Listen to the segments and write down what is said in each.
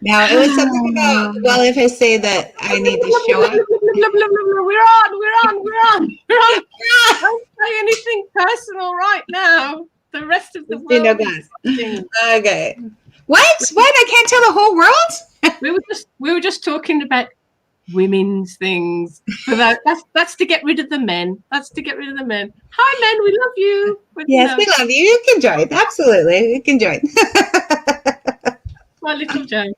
Now, it was something about, well, if I say that I need to show up. We're on. Don't say anything personal right now. The rest of the world is watching. Okay. What? I can't tell the whole world? We were just talking about women's things. So that's to get rid of the men. That's to get rid of the men. Hi, men. We love you. But, yes, we love you. You can join. Absolutely. You can join. My little joke.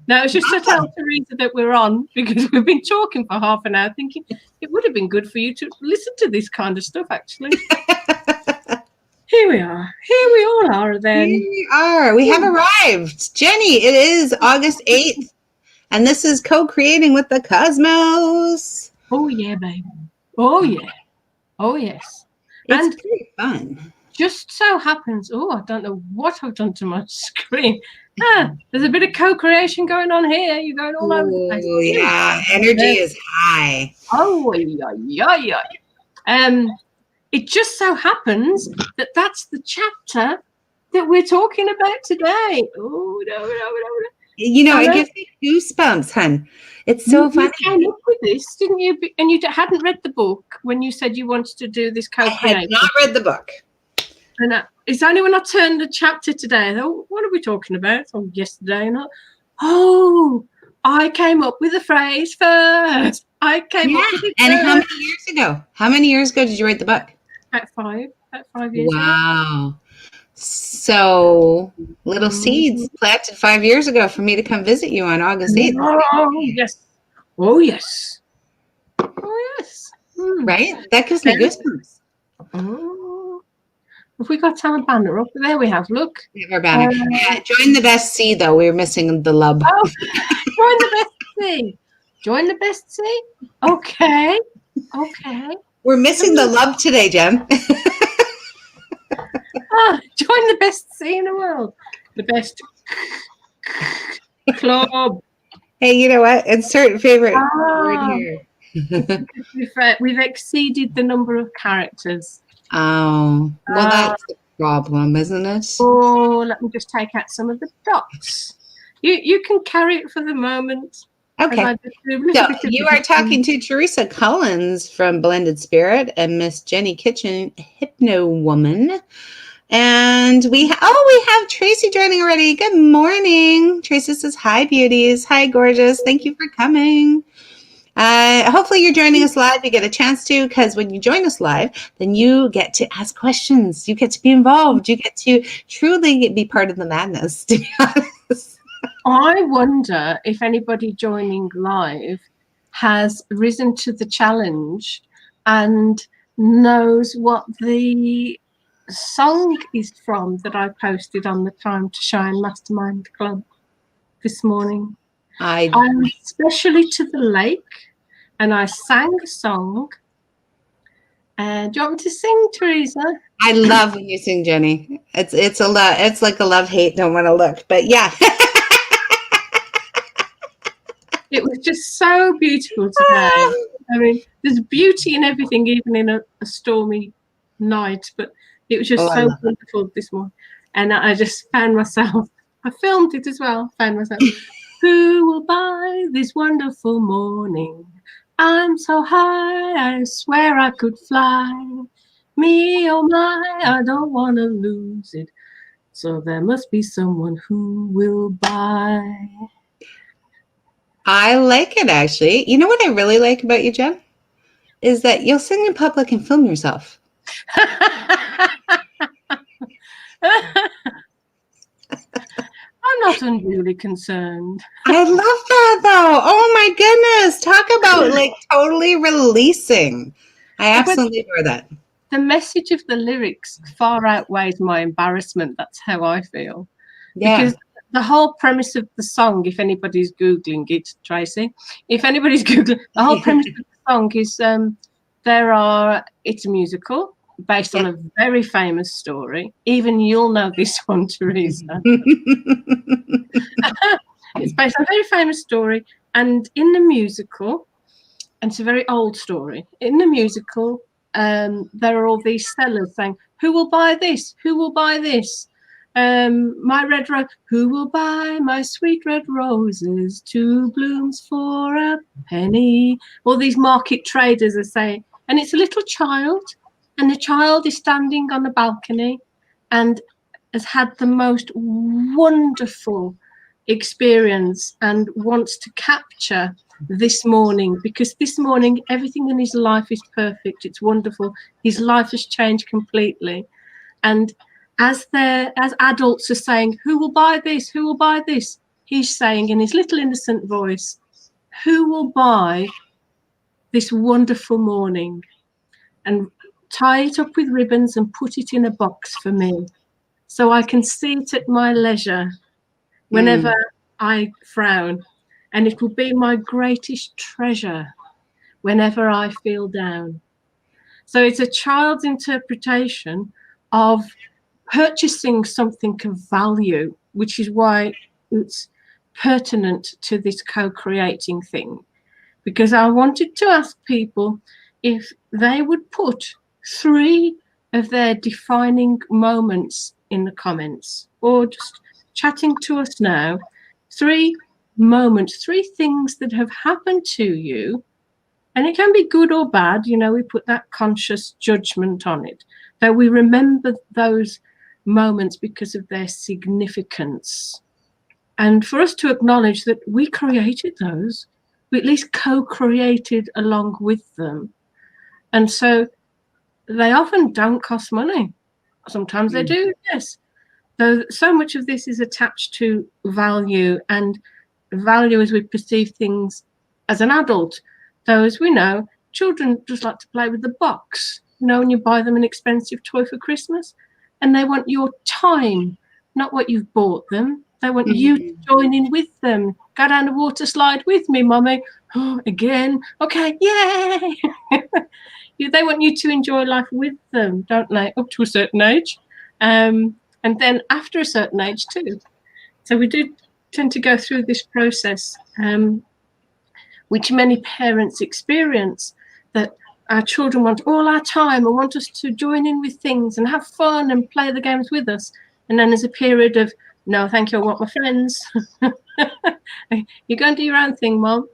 No, it's just to tell Teresa that we're on, because we've been talking for half an hour thinking it would have been good for you to listen to this kind of stuff, actually. Here we are. Here we all are then. Here we are. We have arrived. Jenny, it is August 8th, and this is Co-Creating with the Cosmos. Oh, yeah, baby. Oh, yeah. Oh, yes. It's pretty fun. Just so happens, I don't know what I've done to my screen. There's a bit of co-creation going on here. You're going all over the place. Oh, yeah. Energy is high. Oh, yeah. It just so happens that that's the chapter that we're talking about today. Oh, no. You know, it gives me goosebumps, hun. It's so funny. You came up with this, didn't you? And you hadn't read the book when you said you wanted to do this co-creation. I had not read the book. And it's only when I turned the chapter today, I thought, what are we talking about? Yesterday, not. I came up with the phrase first. I came up with it and first. how many years ago? How many years ago did you write the book? About 5 years ago. Wow. So little seeds planted 5 years ago for me to come visit you on August 8th. Oh, yes. Right? That gives me goosebumps. Have we got our banner up? There we have. Look. We have our banner. Join the best C, though. We're missing the lub. Oh, join the best C. Join the best C? Okay. We're missing the lub today, Jen. Join the best C in the world. The best club. Hey, you know what? Insert favorite word here. We've exceeded the number of characters. Oh, well, that's the problem, isn't it? Oh, let me just take out some of the dots. You can carry it for the moment. Okay. So you are talking to Teresa Collins from Blended Spirit and Miss Jennie Kitching, Hypnowoman. And we have Tracy joining already. Good morning. Tracy says, hi, beauties. Hi, gorgeous. Thank you for coming. Hopefully you're joining us live. You get a chance to, because when you join us live, then you get to ask questions. You get to be involved. You get to truly be part of the madness, to be honest. I wonder if anybody joining live has risen to the challenge and knows what the song is from that I posted on the Time to Shine Mastermind Club this morning. I'm especially to the lake, and I sang a song. Do you want me to sing, Teresa? I love when you sing, Jenny. It's a love. It's like a love-hate. Don't want to look, but yeah. It was just so beautiful today. I mean, there's beauty in everything, even in a stormy night. But it was just so wonderful this morning, and I just found myself. I filmed it as well. Found myself. Who will buy this wonderful morning? I'm so high, I swear I could fly. Me, oh my, I don't want to lose it. So there must be someone who will buy. I like it, actually. You know what I really like about you, Jen? Is that you'll sing in public and film yourself. I'm not unduly concerned. I love that, though. Oh, my goodness. Talk about, like, totally releasing. I absolutely adore that. The message of the lyrics far outweighs my embarrassment. That's how I feel. Yeah. Because the whole premise of the song, if anybody's Googling it, Tracy, if anybody's Googling, the whole premise of the song is it's a musical based on a very famous story. Even you'll know this one, Teresa. It's based on a very famous story. And in the musical, and it's a very old story, in the musical, there are all these sellers saying, who will buy this? Who will buy this? My red rose, who will buy my sweet red roses, 2 blooms for a penny? All these market traders are saying, and it's a little child, and the child is standing on the balcony and has had the most wonderful experience and wants to capture this morning, because this morning everything in his life is perfect. It's wonderful. His life has changed completely. And as adults are saying, who will buy this? Who will buy this? He's saying in his little innocent voice, who will buy this wonderful morning and tie it up with ribbons and put it in a box for me so I can see it at my leisure whenever I frown, and it will be my greatest treasure whenever I feel down. So it's a child's interpretation of purchasing something of value, which is why it's pertinent to this co-creating thing. Because I wanted to ask people if they would put 3 of their defining moments in the comments, or just chatting to us now, 3 moments, 3 things that have happened to you. And it can be good or bad, you know, we put that conscious judgment on it, that we remember those moments because of their significance. And for us to acknowledge that we created those, we at least co-created along with them. And so they often don't cost money. Sometimes they do, yes. Though so much of this is attached to value, and value as we perceive things as an adult. Though, as we know, children just like to play with the box. You know, when you buy them an expensive toy for Christmas, and they want your time, not what you've bought them. They want you to join in with them. Go down the water slide with me, Mummy. Oh, again. Okay, yay! They want you to enjoy life with them, don't they? Up to a certain age. And then after a certain age too. So we do tend to go through this process, which many parents experience, that our children want all our time and want us to join in with things and have fun and play the games with us. And then there's a period of, no, thank you, I want my friends. You go and do your own thing, Mom.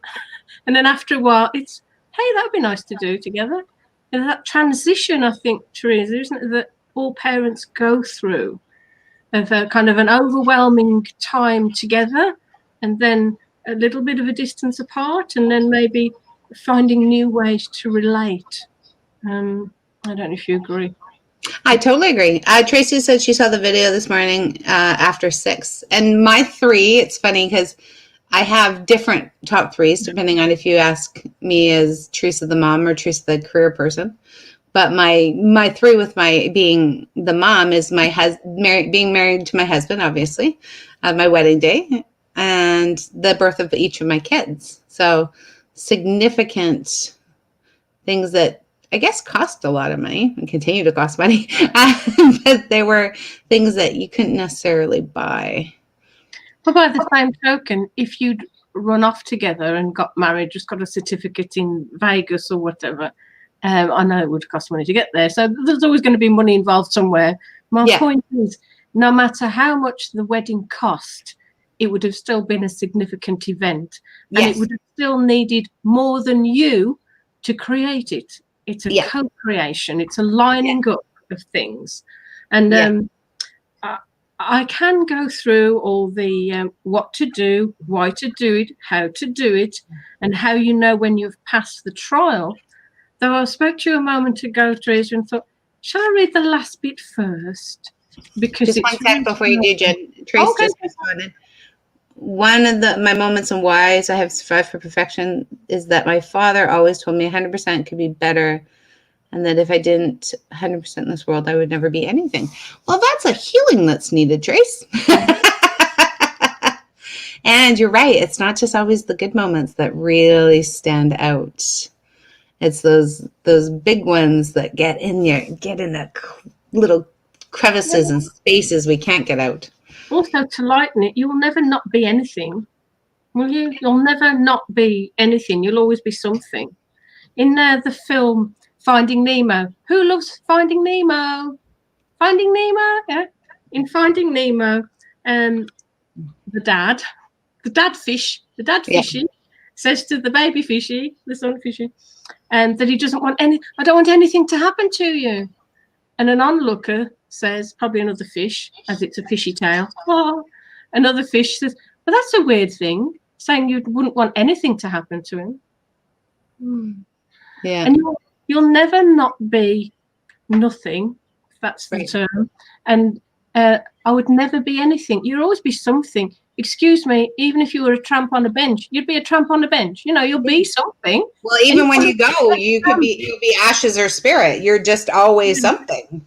And then after a while, it's, hey, that'd be nice to do together. And that transition, I think, Teresa, isn't it, that all parents go through, of a kind of an overwhelming time together, and then a little bit of a distance apart, and then maybe finding new ways to relate. I don't know if you agree. I totally agree. Tracy said she saw the video this morning after 6. And my 3, it's funny because I have different top 3s depending on if you ask me as Teresa the mom or Teresa the career person. But my 3 with my being the mom is my being married to my husband, obviously, my wedding day, and the birth of each of my kids. So significant things that I guess cost a lot of money and continue to cost money, but they were things that you couldn't necessarily buy. Well, by the same token, if you'd run off together and got married, just got a certificate in Vegas or whatever, I know it would cost money to get there. So there's always going to be money involved somewhere. My point is, no matter how much the wedding cost, it would have still been a significant event. And it would have still needed more than you to create it. It's a co-creation. It's a lining up of things. And I can go through all the what to do, why to do it, how to do it, and how you know when you've passed the trial. Though I spoke to you a moment ago, Teresa, and thought, shall I read the last bit first? Because just one sec before you do, Jen. Trace just responded. One of my moments and whys I have survived for perfection is that my father always told me 100% could be better, and that if I didn't 100% in this world, I would never be anything. Well, that's a healing that's needed, Trace. And you're right. It's not just always the good moments that really stand out. It's those big ones that get in the little crevices and spaces we can't get out. Also, to lighten it, you will never not be anything, will you? You'll never not be anything. You'll always be something. In the film Finding Nemo, who loves Finding Nemo? Finding Nemo, yeah. in Finding Nemo, the dad fishy, says to the baby fishy, the son fishy, that he doesn't want I don't want anything to happen to you. And an onlooker says, probably another fish, as it's a fishy tale. Oh, another fish says, well, that's a weird thing, saying you wouldn't want anything to happen to him. Yeah. And you'll never not be nothing, if that's the term. And I would never be anything. You'll always be something. Excuse me, even if you were a tramp on a bench, you'd be a tramp on a bench. You know, you'll be something. Well, you'll be ashes or spirit. You're just always something.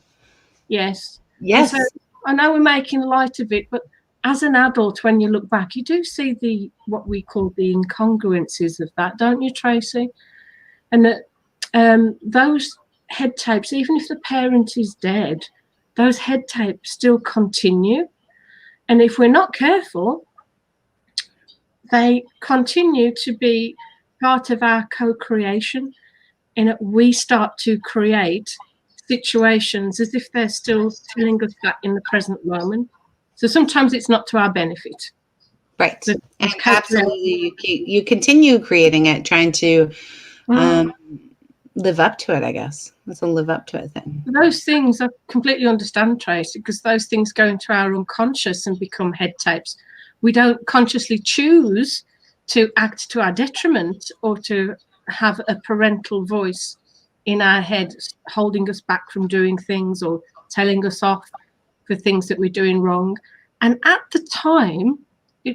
Yes. Yes. So I know we're making light of it, but as an adult, when you look back, you do see what we call the incongruences of that, don't you, Tracy? And that those head tapes, even if the parent is dead, those head tapes still continue. And if we're not careful, they continue to be part of our co-creation, and we start to create situations as if they're still telling us that in the present moment. So sometimes it's not to our benefit. Right. And absolutely, you continue creating it, trying to live up to it, I guess. It's a live up to it thing. Those things I completely understand, Tracy, because those things go into our unconscious and become head tapes. We don't consciously choose to act to our detriment or to have a parental voice in our head holding us back from doing things or telling us off for things that we're doing wrong. And at the time,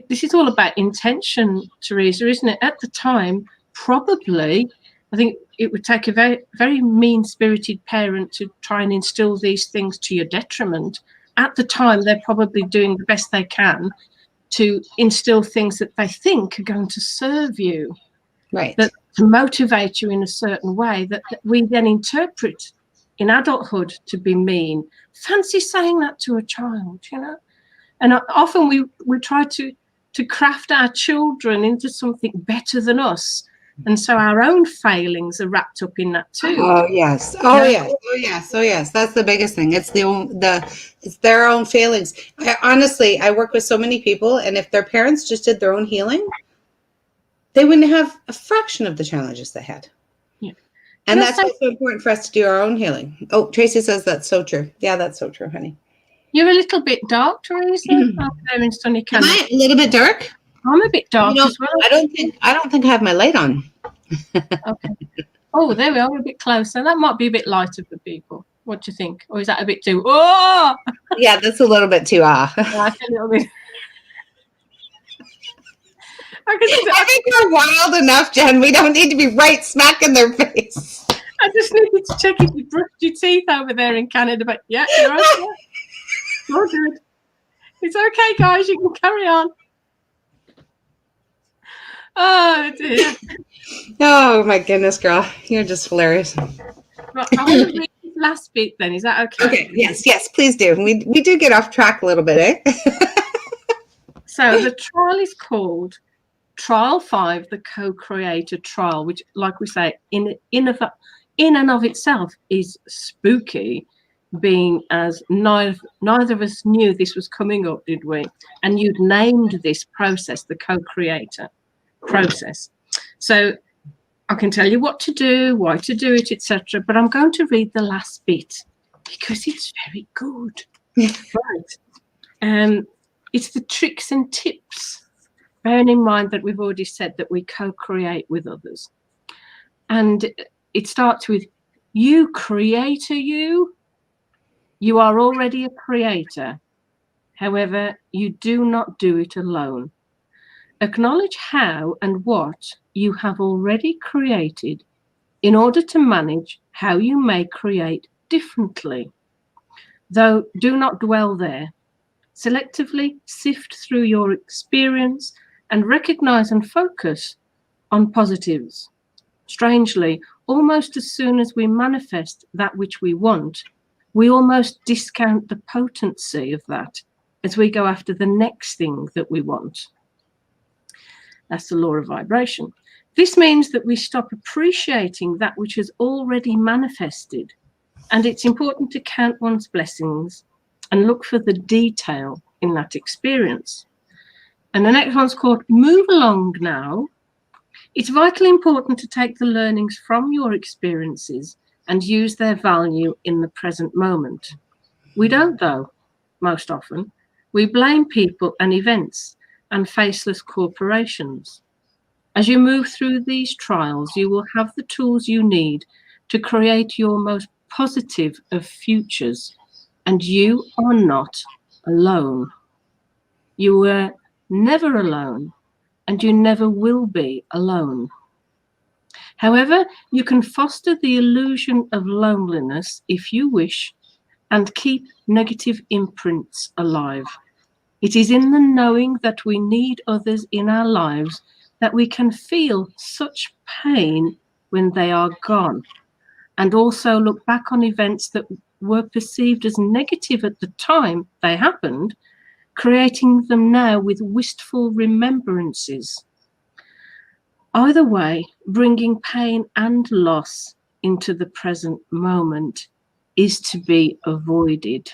this is all about intention, Teresa, isn't it? At the time, probably, I think it would take a very, very mean-spirited parent to try and instill these things to your detriment. At the time, they're probably doing the best they can to instill things that they think are going to serve you, right? That to motivate you in a certain way that we then interpret in adulthood to be mean. Fancy saying that to a child, you know? And often we try to craft our children into something better than us. And so our own failings are wrapped up in that too. Oh yes. Oh yes. Oh yes. Oh yes. That's the biggest thing. It's it's their own failings. I work with so many people, and if their parents just did their own healing, they wouldn't have a fraction of the challenges they had. Yeah. And that's why it's so important for us to do our own healing. Oh, Tracy says that's so true. Yeah, that's so true, honey. You're a little bit dark, Teresa. Am I a little bit dark? I'm a bit dark as well. I don't think I have my light on. Okay. Oh, there we are. We're a bit closer. That might be a bit lighter for people. What do you think? Or is that a bit too? Oh, yeah, that's a little bit too. That's a little bit. I think we're wild enough, Jen. We don't need to be right smack in their face. I just needed to check if you brushed your teeth over there in Canada. But yeah, you're okay. You're good. It's okay, guys. You can carry on. Oh dear. Oh my goodness, girl. You're just hilarious. Right, I want to read this last bit then. Is that okay? Okay. Yes, please do. We do get off track a little bit, eh? So the trial is called Trial 5, the Co-Creator Trial, which, like we say, in and of itself is spooky, being as neither of us knew this was coming up, did we? And you'd named this process the Co-Creator process. So I can tell you what to do, why to do it, etc. But I'm going to read the last bit because it's very good. Right. It's the tricks and tips, bearing in mind that we've already said that we co-create with others. And it starts with, you creator, you are already a creator. However, you do not do it alone. Acknowledge how and what you have already created in order to manage how you may create differently. Though do not dwell there. Selectively sift through your experience and recognize and focus on positives. Strangely, almost as soon as we manifest that which we want, we almost discount the potency of that as we go after the next thing that we want. That's the law of vibration. This means that we stop appreciating that which has already manifested, and it's important to count one's blessings and look for the detail in that experience. And the next one's called Move Along Now. It's vitally important to take the learnings from your experiences and use their value in the present moment. We don't, though, most often. We blame people and events and faceless corporations. As you move through these trials, you will have the tools you need to create your most positive of futures, and you are not alone. You were never alone, and you never will be alone. However, you can foster the illusion of loneliness if you wish and keep negative imprints alive. It is in the knowing that we need others in our lives that we can feel such pain when they are gone, and also look back on events that were perceived as negative at the time they happened, creating them now with wistful remembrances. Either way, bringing pain and loss into the present moment is to be avoided.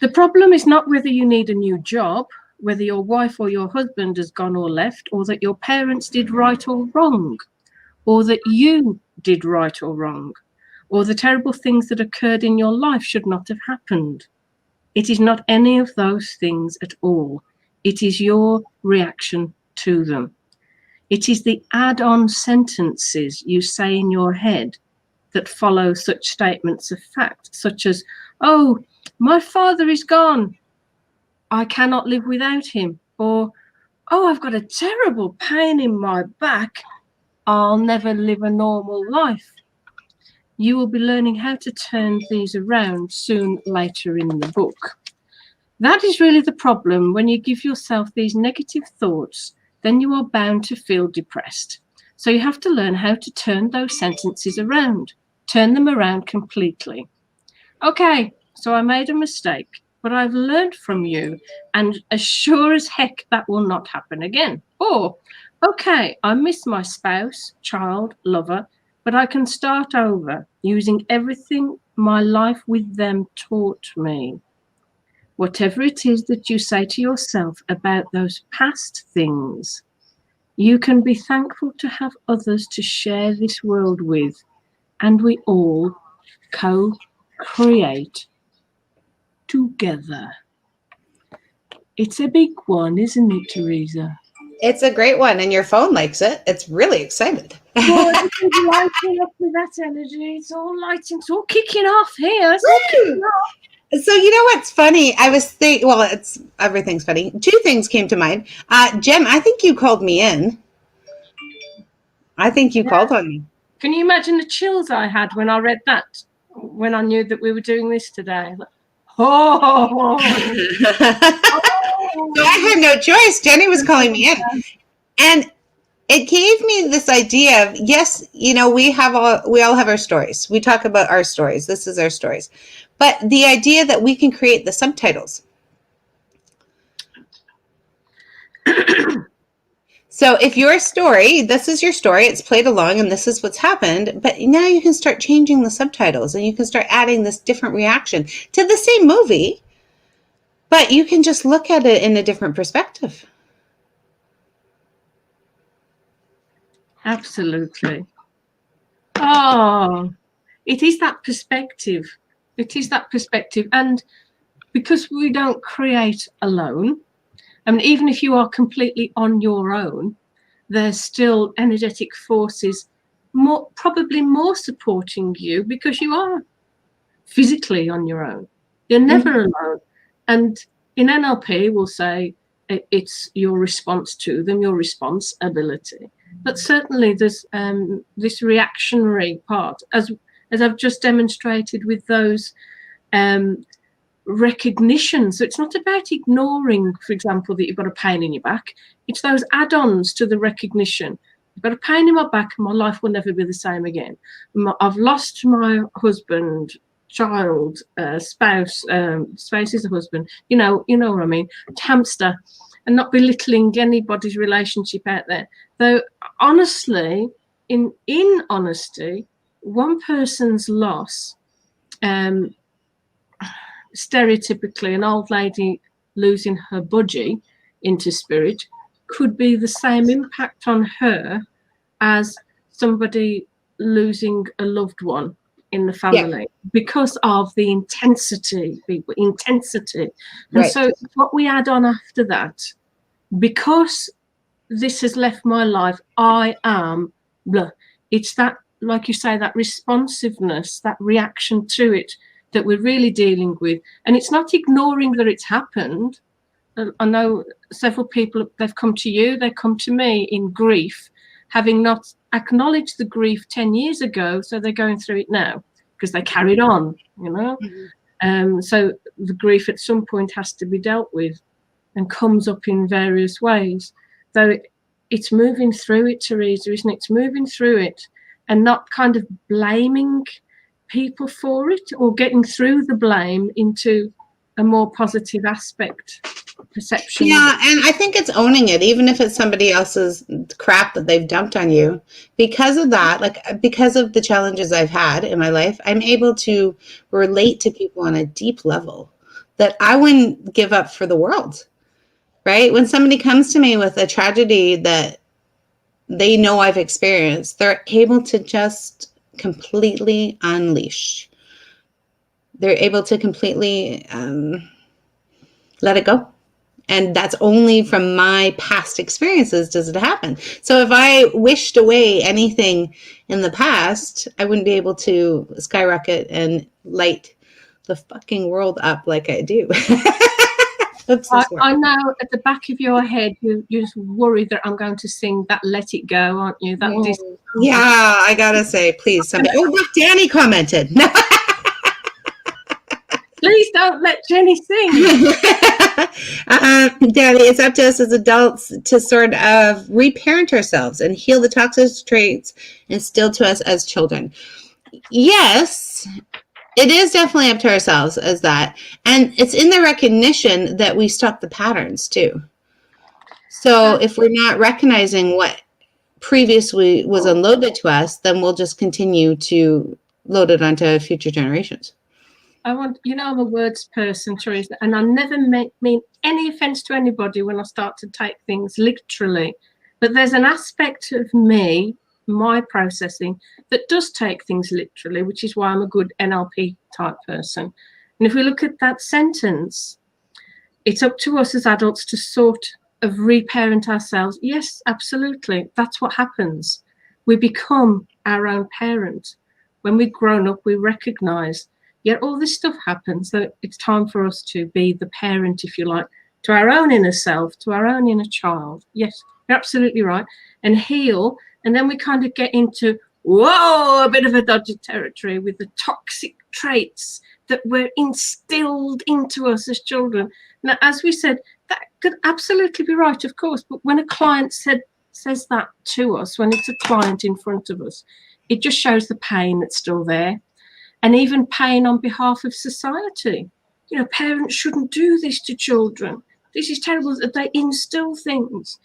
The problem is not whether you need a new job, whether your wife or your husband has gone or left, or that your parents did right or wrong, or that you did right or wrong, or the terrible things that occurred in your life should not have happened. It is not any of those things at all. It is your reaction to them. It is the add-on sentences you say in your head that follow such statements of fact, such as, oh, my father is gone, I cannot live without him, or, oh, I've got a terrible pain in my back, I'll never live a normal life. You will be learning how to turn these around soon later in the book. That is really the problem. When you give yourself these negative thoughts, then you are bound to feel depressed. So you have to learn how to turn those sentences around, turn them around completely. Okay, so I made a mistake, but I've learned from you, and as sure as heck that will not happen again. Or, okay, I miss my spouse, child, lover, but I can start over using everything my life with them taught me. Whatever it is that you say to yourself about those past things, you can be thankful to have others to share this world with, and we all co-create together. It's a big one, isn't it, Teresa? It's a great one, and your phone likes it. It's really excited. Well, it's lighting up with that energy. It's all lighting. It's all kicking off here. It's all kicking off. So you know what's funny? I was thinking, well, it's everything's funny. Two things came to mind. Jem, I think you called me in. I think you called on me. Can you imagine the chills I had when I read that? When I knew that we were doing this today? Like, oh. So I had no choice. Jennie was calling me in, and it gave me this idea of, yes, you know, we all have our stories. We talk about our stories. This is our stories. But the idea that we can create the subtitles. So if your story, this is your story, it's played along and this is what's happened, but now you can start changing the subtitles and you can start adding this different reaction to the same movie, but you can just look at it in a different perspective. Absolutely. Oh, it is that perspective. It is that perspective. And because we don't create alone, I mean, even if you are completely on your own, there's still energetic forces probably more supporting you because you are physically on your own. You're never alone. And in NLP, we'll say it's your response to them, your responsibility. But certainly there's this reactionary part, as I've just demonstrated with those recognition. So it's not about ignoring, for example, that you've got a pain in your back. It's those add-ons to the recognition. I've got a pain in my back and my life will never be the same again. I've lost my husband, child, spouse. Spouse is a husband. You know what I mean. Hamster, and not belittling anybody's relationship out there. Though honestly, in honesty, one person's loss stereotypically an old lady losing her budgie into spirit could be the same impact on her as somebody losing a loved one in the family, because of the intensity. And so what we add on after that, because this has left my life, I am blah. It's that, like you say, that responsiveness, that reaction to it that we're really dealing with. And it's not ignoring that it's happened. I know several people, they've come to you, they come to me in grief, having not acknowledged the grief 10 years ago, so they're going through it now because they carried on, you know. So the grief at some point has to be dealt with and comes up in various ways. So it's moving through it, Teresa, isn't it? It's moving through it and not kind of blaming people for it or getting through the blame into a more positive aspect. Perception. Yeah, and I think it's owning it, even if it's somebody else's crap that they've dumped on you. Because of that, like because of the challenges I've had in my life, I'm able to relate to people on a deep level that I wouldn't give up for the world. Right? When somebody comes to me with a tragedy that they know I've experienced, they're able to just completely unleash. They're able to completely let it go. And that's only from my past experiences does it happen. So if I wished away anything in the past, I wouldn't be able to skyrocket and light the fucking world up like I do. I know at the back of your head, you're just worried that I'm going to sing that Let It Go, aren't you? Yeah, I gotta say, please, somebody. Oh, look, Danny commented. Please don't let Jenny sing. Danny, it's up to us as adults to sort of reparent ourselves and heal the toxic traits instilled to us as children. Yes, it is definitely up to ourselves as that. And it's in the recognition that we stop the patterns too. So if we're not recognizing what previously was unloaded to us, then we'll just continue to load it onto future generations. I'm a words person, Teresa, and I never mean any offense to anybody when I start to take things literally. But there's an aspect of me, my processing, that does take things literally, which is why I'm a good NLP type person. And if we look at that sentence, it's up to us as adults to sort of reparent ourselves. Yes, absolutely. That's what happens. We become our own parent. When we've grown up, we recognize, yet all this stuff happens, that it's time for us to be the parent, if you like, to our own inner self, to our own inner child. Yes, you're absolutely right. And heal. And then we kind of get into, a bit of a dodgy territory with the toxic traits that were instilled into us as children. Now, as we said, that could absolutely be right, of course. But when a client says that to us, when it's a client in front of us, it just shows the pain that's still there. And even pain on behalf of society. You know, parents shouldn't do this to children. This is terrible. They instill things.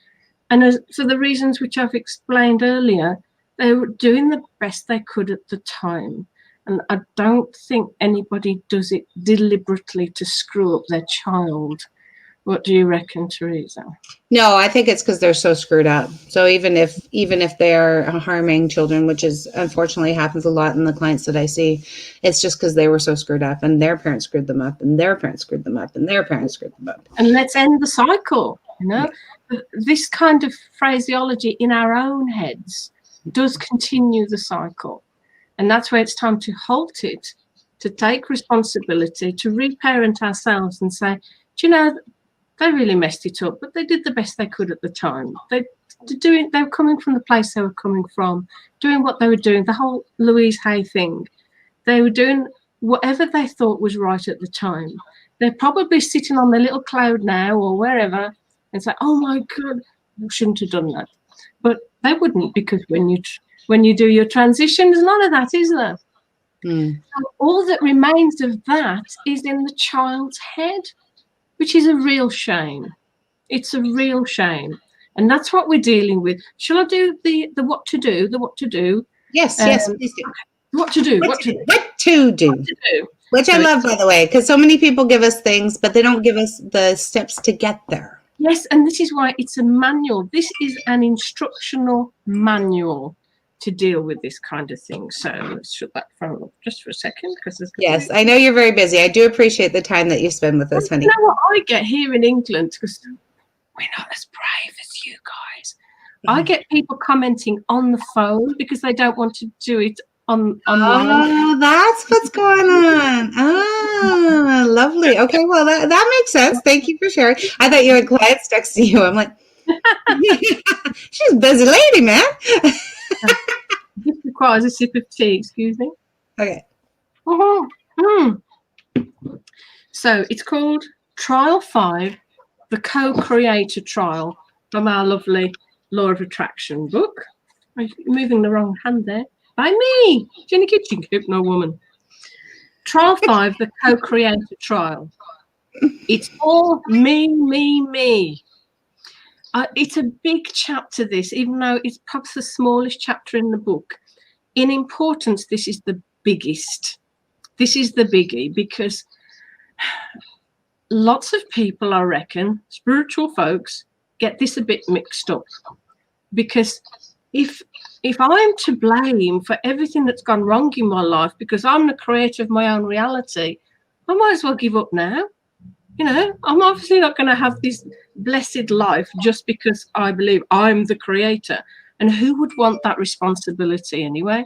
And for the reasons which I've explained earlier, they were doing the best they could at the time. And I don't think anybody does it deliberately to screw up their child. What do you reckon, Teresa? No, I think it's because they're so screwed up. So even if they're harming children, which is unfortunately happens a lot in the clients that I see, it's just because they were so screwed up and their parents screwed them up and their parents screwed them up and their parents screwed them up. And let's end the cycle, you know? Yeah. This kind of phraseology in our own heads does continue the cycle. And that's where it's time to halt it, to take responsibility, to reparent ourselves and say, do you know, they really messed it up, but they did the best they could at the time. They were coming from the place they were coming from, doing what they were doing, the whole Louise Hay thing. They were doing whatever they thought was right at the time. They're probably sitting on their little cloud now or wherever and say, oh my God, you shouldn't have done that. But they wouldn't, because when you do your transition, there's none of that, is there? So all that remains of that is in the child's head, which is a real shame. It's a real shame. And that's what we're dealing with. Shall I do the what to do, the what to do? Yes, yes, please do. What to do. Which I love, by the way, because so many people give us things, but they don't give us the steps to get there. Yes, and this is why it's a manual. This is an instructional manual to deal with this kind of thing. So let's shut that phone off just for a second. Yes, I know you're very busy. I do appreciate the time that you spend with us, honey. You know what I get here in England? Because we're not as brave as you guys. I get people commenting on the phone because they don't want to do it online. Oh, that's what's going on. Oh, lovely. Okay, well, that makes sense. Thank you for sharing. I thought you had clients next to you. I'm like, she's a busy lady, man. This requires a sip of tea, excuse me. Okay. So it's called Trial 5, the Co-Creator Trial, from our lovely Law of Attraction book. I'm moving the wrong hand there. By me, Jennie Kitching, Hypnowoman. Trial 5, the Co-Creator Trial. It's all me, me, me. It's a big chapter, this, even though it's perhaps the smallest chapter in the book. In importance, this is the biggest. This is the biggie, because lots of people, I reckon, spiritual folks, get this a bit mixed up. Because if I'm to blame for everything that's gone wrong in my life because I'm the creator of my own reality, I might as well give up now. You know, I'm obviously not going to have this blessed life just because I believe I'm the creator. And who would want that responsibility anyway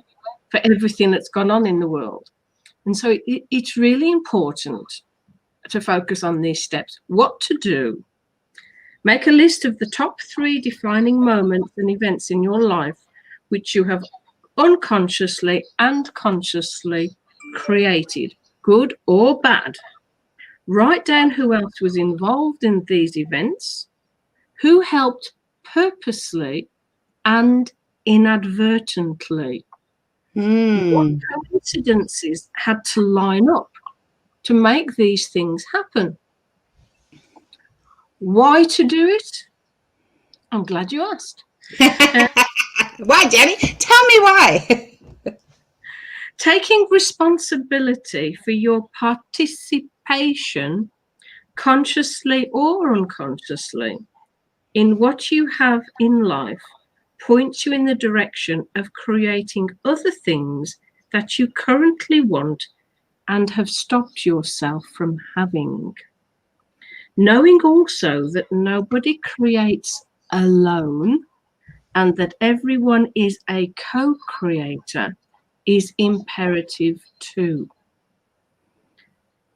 for everything that's gone on in the world? And so it's really important to focus on these steps. What to do. Make a list of the top 3 defining moments and events in your life which you have unconsciously and consciously created, good or bad. Write down who else was involved in these events, who helped purposely and inadvertently. What coincidences had to line up to make these things happen? Why to do it? I'm glad you asked. Why, Jennie? Tell me why. Taking responsibility for your participation, consciously or unconsciously, in what you have in life points you in the direction of creating other things that you currently want and have stopped yourself from having. Knowing also that nobody creates alone and that everyone is a co-creator is imperative too.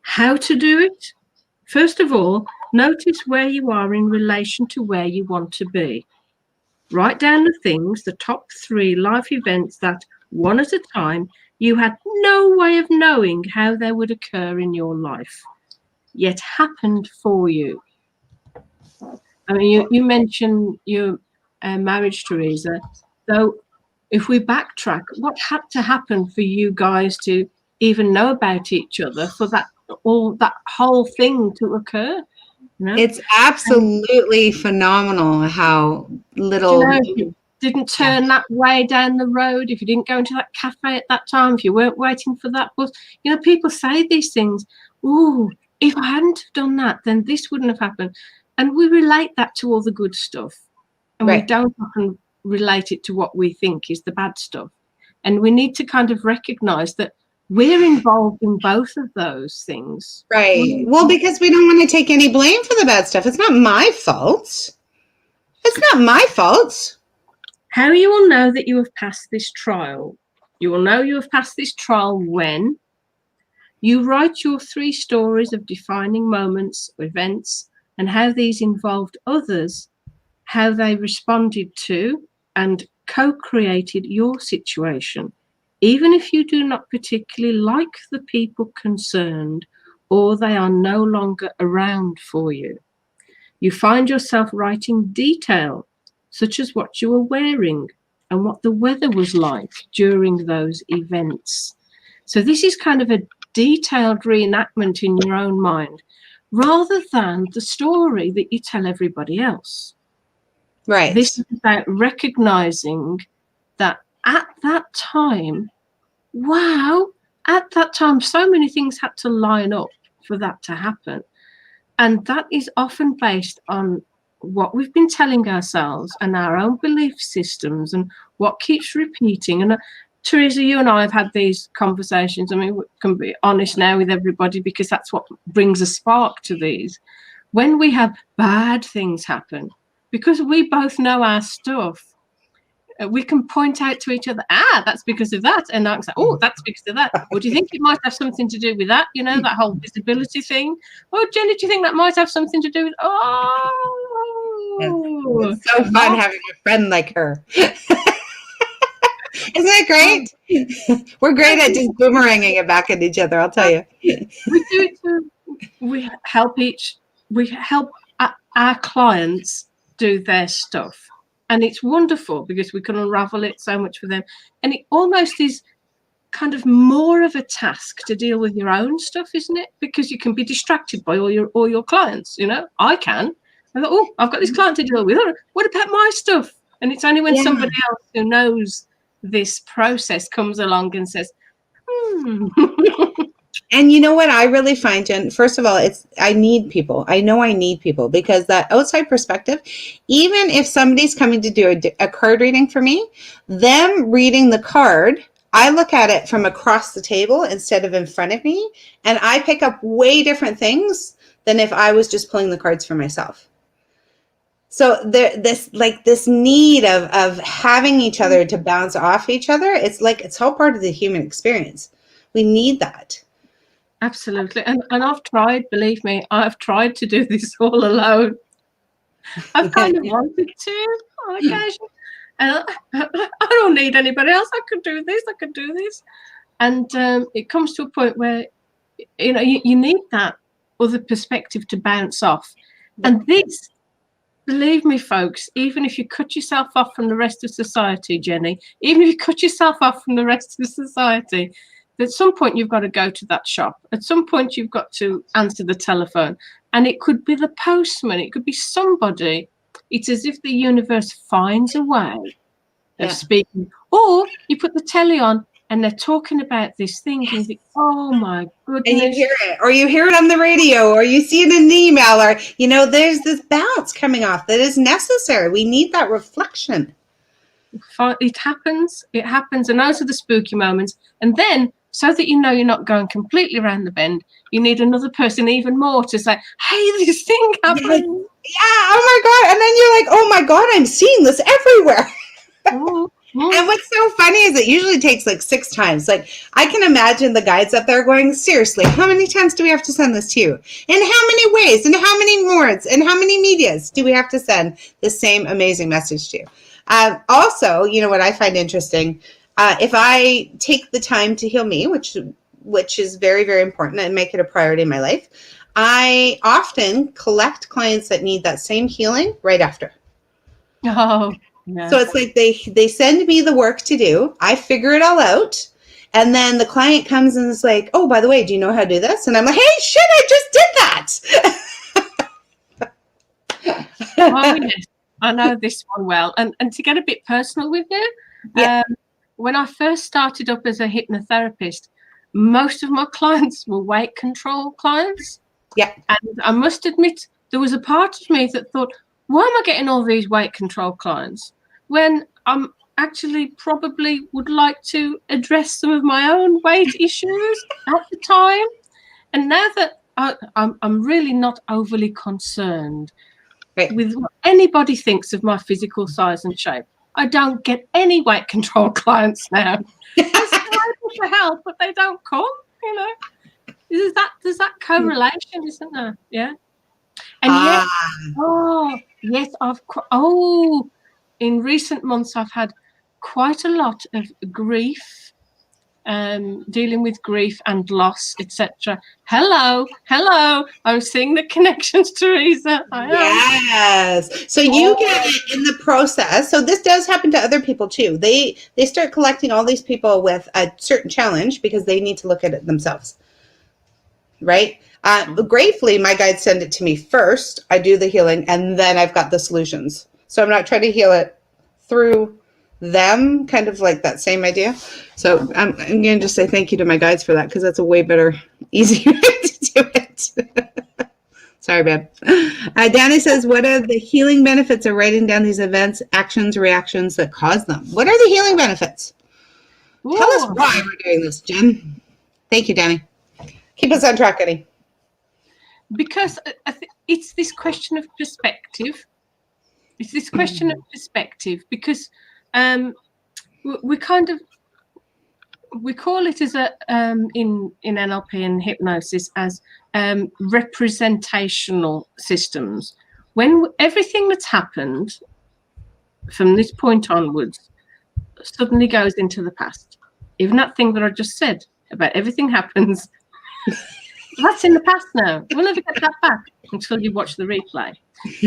How to do it? First of all, notice where you are in relation to where you want to be. Write down the things, the top 3 life events that, one at a time, you had no way of knowing how they would occur in your life, yet happened for you. I mean, you mentioned your marriage, Teresa. So if we backtrack, what had to happen for you guys to even know about each other, for that whole thing to occur? You know? It's absolutely phenomenal how little. You know, if you didn't turn that way down the road, if you didn't go into that cafe at that time, if you weren't waiting for that bus, you know, people say these things. Oh, if I hadn't have done that, then this wouldn't have happened. And we relate that to all the good stuff. And we don't often relate it to what we think is the bad stuff. And we need to kind of recognize that we're involved in both of those things. Right. Well, because we don't want to take any blame for the bad stuff. It's not my fault. It's not my fault. How you will know that you have passed this trial. You will know you have passed this trial when you write your 3 stories of defining moments, events, and how these involved others, how they responded to and co-created your situation, even if you do not particularly like the people concerned or they are no longer around for you. You find yourself writing detail, such as what you were wearing and what the weather was like during those events. So this is kind of a detailed reenactment in your own mind, rather than the story that you tell everybody else. Right. This is about recognizing that at that time, wow, at that time, so many things had to line up for that to happen. And that is often based on what we've been telling ourselves and our own belief systems and what keeps repeating. And Teresa, you and I have had these conversations. I mean, we can be honest now with everybody because that's what brings a spark to these. When we have bad things happen, because we both know our stuff, we can point out to each other, that's because of that. And I can say, oh, that's because of that. Or do you think it might have something to do with that? You know, that whole visibility thing. Oh, Jenny, do you think that might have something to do with, It's so fun having a friend like her. Isn't it great? We're great at just boomeranging it back at each other, I'll tell you. We do it too. We help our clients do their stuff. And it's wonderful because we can unravel it so much for them. And it almost is kind of more of a task to deal with your own stuff, isn't it? Because you can be distracted by all your clients, you know. I can. I thought, oh, I've got this client to deal with. What about my stuff? And it's only when somebody else who knows this process comes along and says, And you know what I really find, Jen? First of all, I need people. I know I need people because that outside perspective, even if somebody's coming to do a card reading for me, them reading the card, I look at it from across the table instead of in front of me, and I pick up way different things than if I was just pulling the cards for myself. So this need of having each other to bounce off each other, it's all part of the human experience. We need that. Absolutely. And I've tried, believe me, I've tried to do this all alone. I've kind of wanted to on occasion. And I don't need anybody else. I could do this. And it comes to a point where, you know, you need that other perspective to bounce off. And this, believe me, folks, even if you cut yourself off from the rest of society, Jenny, even if you cut yourself off from the rest of society, at some point you've got to go to that shop. At some point you've got to answer the telephone. And it could be the postman. It could be somebody. It's as if the universe finds a way of speaking. Or you put the telly on and they're talking about this thing and you think, oh my goodness. And you hear it. Or you hear it on the radio, or you see it in an email, or, you know, there's this bounce coming off that is necessary. We need that reflection. It happens. And those are the spooky moments. And then, so that you know you're not going completely around the bend, you need another person even more to say, hey, this thing happened. Yeah, oh my God. And then you're like, oh my God, I'm seeing this everywhere. And what's so funny is it usually takes like 6 times. Like, I can imagine the guides up there going, seriously, how many times do we have to send this to you? In how many ways? And how many words? And how many medias do we have to send the same amazing message to you? Also, you know what I find interesting, if I take the time to heal me, which is very, very important, and make it a priority in my life, I often collect clients that need that same healing right after. Oh, yeah. So it's like they send me the work to do. I figure it all out. And then the client comes and is like, oh, by the way, do you know how to do this? And I'm like, hey, shit, I just did that. Oh, yes. I know this one well. And to get a bit personal with you, when I first started up as a hypnotherapist, most of my clients were weight control clients. Yeah. And I must admit, there was a part of me that thought, why am I getting all these weight control clients when I'm actually probably would like to address some of my own weight issues at the time? And now that I'm really not overly concerned with what anybody thinks of my physical size and shape. I don't get any weight control clients now. I'm able to help, but they don't come, you know. There's that correlation, isn't there? Yeah. And yes, in recent months I've had quite a lot of grief, dealing with grief and loss, etc. Hello. I'm seeing the connections, Teresa. Yes. So you get it in the process. So this does happen to other people too. They start collecting all these people with a certain challenge because they need to look at it themselves. Right? Gratefully, my guides send it to me first. I do the healing, and then I've got the solutions. So I'm not trying to heal it through them, kind of like that same idea. So I'm going to just say thank you to my guides for that, because that's a way better, easier way to do it. Sorry, babe. Danny says, what are the healing benefits of writing down these events, actions, reactions that cause them? What are the healing benefits? Ooh. Tell us why we're doing this, Jen. Thank you, Danny. Keep us on track, Eddie. Because it's this question of perspective. It's this question of perspective, because we kind of, we call it as a in NLP and hypnosis as representational systems. When everything that's happened from this point onwards suddenly goes into the past, even that thing that I just said about everything happens, that's in the past now. We'll never get that back until you watch the replay.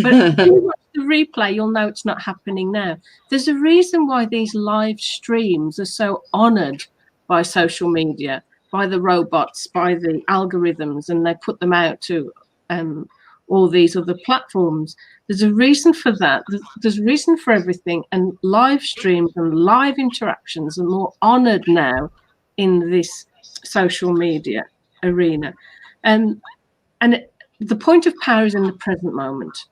But if you watch the replay, you'll know it's not happening now. There's a reason why these live streams are so honored by social media, by the robots, by the algorithms, and they put them out to all these other platforms. There's a reason for that. There's a reason for everything, and live streams and live interactions are more honored now in this social media arena. And the point of power is in the present moment.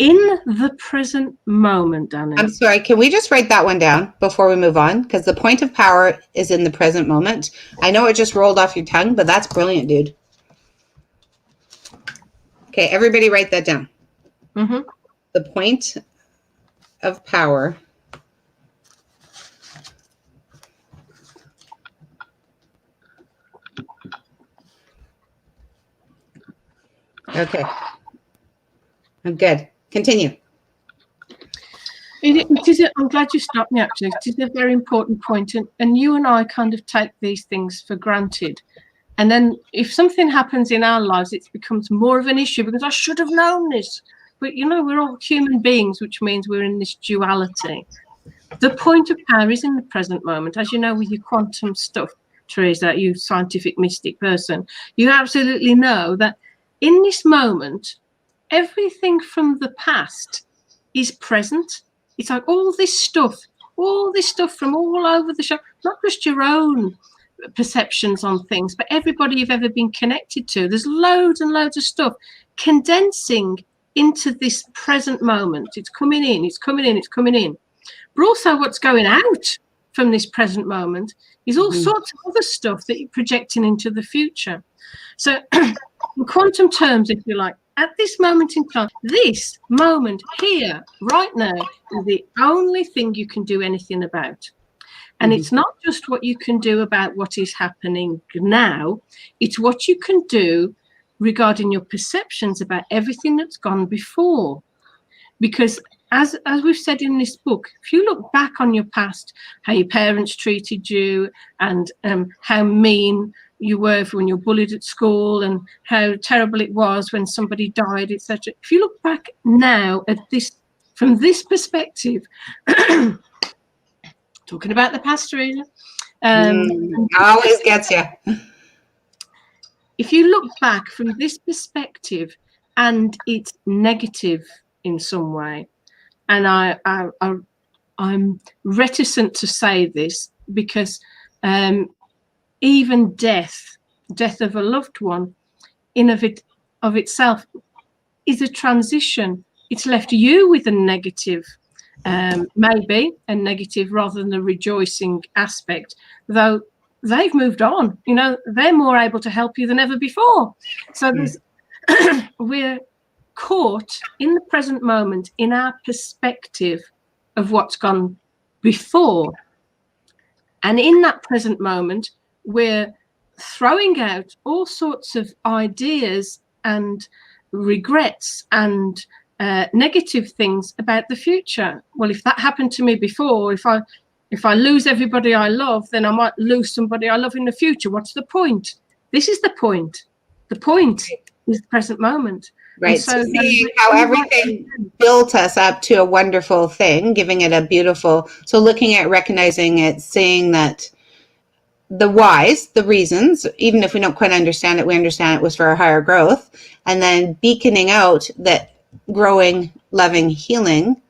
In the present moment, Danny. I'm sorry, can we just write that one down before we move on? Because the point of power is in the present moment. I know it just rolled off your tongue, but that's brilliant, dude. Okay, everybody write that down. Mm-hmm. The point of power okay. I'm good. Continue. I'm glad you stopped me, actually. It is a very important point, and you and I kind of take these things for granted. And then if something happens in our lives, it becomes more of an issue because I should have known this. But, you know, we're all human beings, which means we're in this duality. The point of power is in the present moment. As you know, with your quantum stuff, Teresa, you scientific mystic person, you absolutely know that in this moment, everything from the past is present. It's like all this stuff from all over the show, not just your own perceptions on things, but everybody you've ever been connected to. There's loads and loads of stuff condensing into this present moment. It's coming in, it's coming in, it's coming in. But also what's going out from this present moment is all sorts of other stuff that you're projecting into the future. So in quantum terms, if you like, at this moment in time, this moment here, right now, is the only thing you can do anything about. And it's not just what you can do about what is happening now, it's what you can do regarding your perceptions about everything that's gone before. Because as we've said in this book, if you look back on your past, how your parents treated you and how mean you were when you were bullied at school and how terrible it was when somebody died, etc. If you look back now at this from this perspective, talking about the past, really, always gets you. If you look back from this perspective and it's negative in some way, and I'm reticent to say this because even death of a loved one in of itself is a transition. It's left you with a negative, maybe a negative rather than a rejoicing aspect, though they've moved on. You know, they're more able to help you than ever before. So there's we're caught in the present moment in our perspective of what's gone before. And in that present moment, we're throwing out all sorts of ideas and regrets and negative things about the future. Well, if that happened to me before, if I lose everybody I love, then I might lose somebody I love in the future. What's the point? This is the point. The point is the present moment. Right. So see how everything built us up to a wonderful thing, giving it a beautiful, so looking at recognizing it, seeing that the whys, the reasons, even if we don't quite understand it, we understand it was for our higher growth, and then beaconing out that growing, loving, healing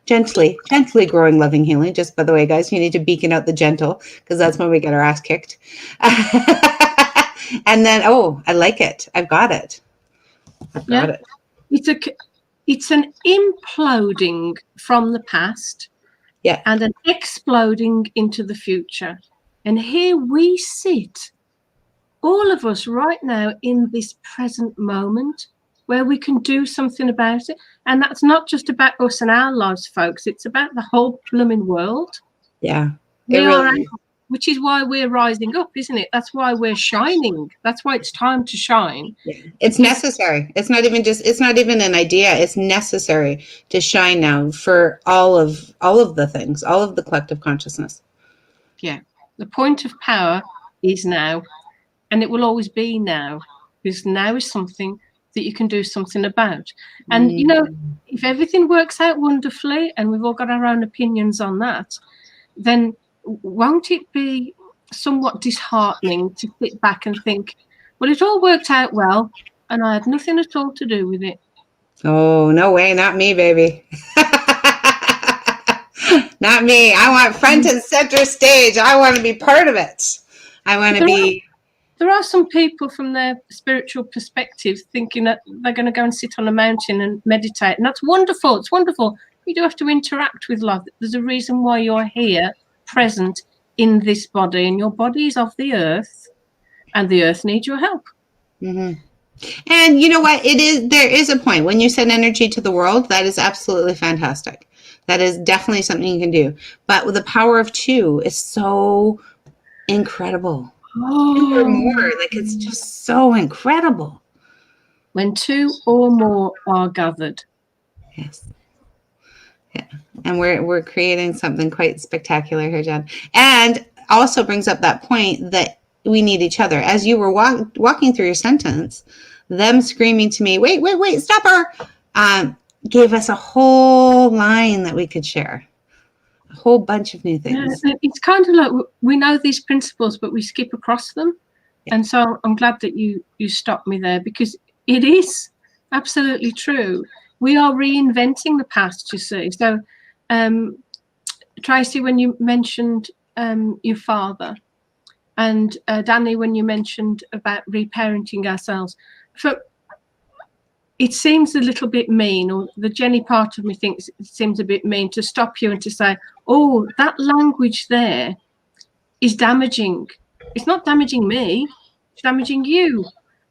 Gently growing, loving, healing. Just by the way, guys, you need to beacon out the gentle because that's when we get our ass kicked. And then, oh, I like it. I've got it. I've got it. It's an imploding from the past, and an exploding into the future. And here we sit, all of us right now in this present moment, where we can do something about it. And that's not just about us and our lives, folks. It's about the whole blooming world. Yeah. Which is why we're rising up, isn't it? That's why we're shining. That's why it's time to shine. Yeah. It's necessary. It's not even an idea. It's necessary to shine now for all of the things, all of the collective consciousness. Yeah. The point of power is now, and it will always be now, because now is something that you can do something about. And, you know, if everything works out wonderfully and we've all got our own opinions on that, then won't it be somewhat disheartening to sit back and think, well, it all worked out well and I had nothing at all to do with it? Oh, no way. Not me, baby. Not me. I want front and center stage. I want to be part of it. I want to be... There are some people from their spiritual perspective thinking that they're going to go and sit on a mountain and meditate. And that's wonderful. It's wonderful. You do have to interact with love. There's a reason why you're here, present in this body. And your body is of the earth. And the earth needs your help. Mm-hmm. And you know what? There is a point. When you send energy to the world, that is absolutely fantastic. That is definitely something you can do. But with the power of two is so incredible. Two or more, like it's just so incredible. When two or more are gathered. Yes. Yeah. And we're creating something quite spectacular here, Jen. And also brings up that point that we need each other. As you were walking through your sentence, them screaming to me, wait, stop her, gave us a whole line that we could share. A whole bunch of new things. Yeah, it's kind of like we know these principles, but we skip across them. Yeah. And so I'm glad that you stopped me there, because it is absolutely true. We are reinventing the past, you see. So, Tracy, when you mentioned your father, and Danny, when you mentioned about reparenting ourselves, it seems a little bit mean, or the Jennie part of me thinks it seems a bit mean to stop you and to say, oh, that language there is damaging. It's not damaging me, it's damaging you.